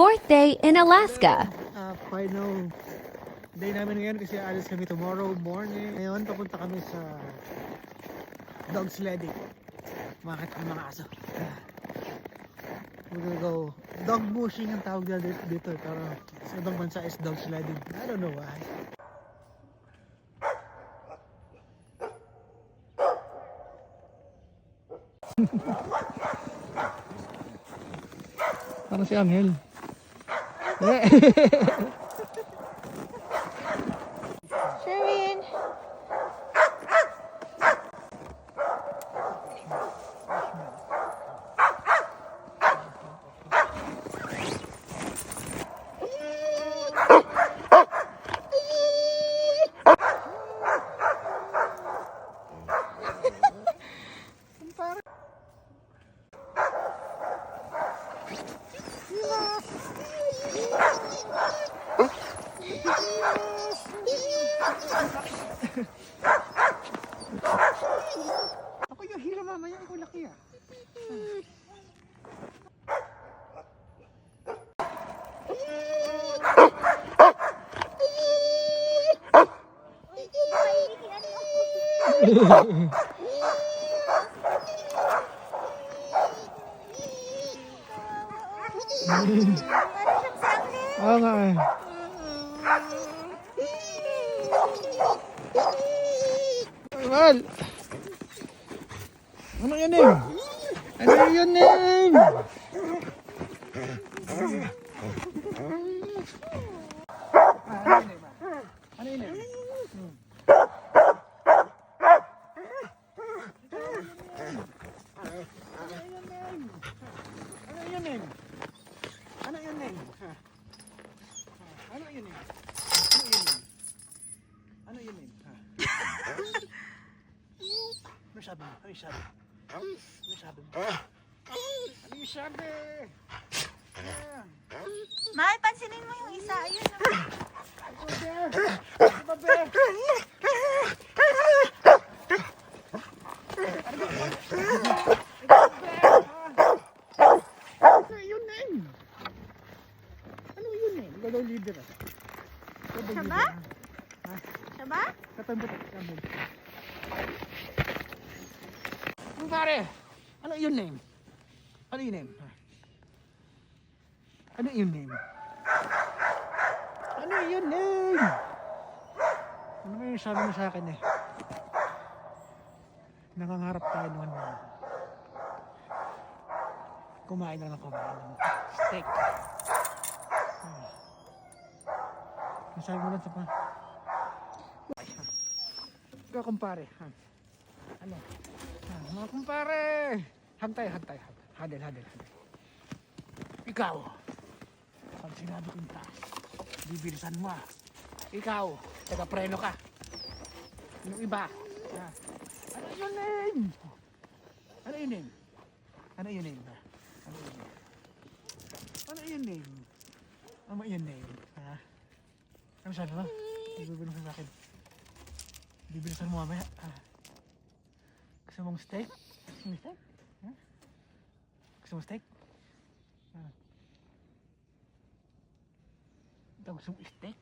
fourth day in Alaska. Final day namin ngayon kasi alis kami tomorrow morning. Ngayon papunta kami sa dog sledding. Makakit ang mga aso. We're gonna go dog bushing ang tawag nila dito. Pero sa ibang bansa is dog sledding. I don't know why. Parang si Angel. Sherwin! Ako yung hila mamaya, ako laki ah. Oo nga eh. Well, ano yun eh? Ano yun eh? Ano yun eh? Ano yun eh? Ano yun eh? Ano yun eh? Ano sabi mo? Ano sabi? Ano sabi mo? Ano yung sabi? Mahal, pansinin mo yung isa. Ayun naman. Ano ba be? Ano yun eh? Ano yun eh? Ikaw daw leader ah. Siya ba? Siya ba? Katambot. Ano pare? Ano yun name? Ano yun name? Ano yun name? Ano yun name? Ano ba yung sabi mo sa akin eh? Nangangarap tayo noon na kumain lang ng steak. Ang sabi mo lang sa pa. Ikaw kumpare. Ano? Mga kumpare. Hantay. Hadel. Ikaw. Pag sinabi kong taas, bibilisan mo ah. Ikaw, taga-preno ka. Yung iba. Ano yun name? Ano yun name? Ano yun name? Ano yun name? Ano yun name? Ha? Ano sabi mo? Bibilisan sa akin. Bibilisan mo mamaya. Gusto mong steak? Gusto mong steak? Huh? Gusto mong steak? Gusto mong steak?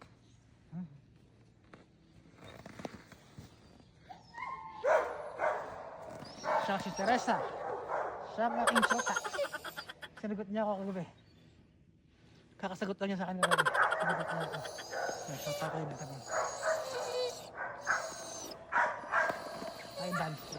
Siya si Teresa. Siya ang aking sota. Sinagot niya ako kagabi. Kakasagot lang niya sa akin kagabi. Sinagot niya ako. Sota ko yun. Ay, dance.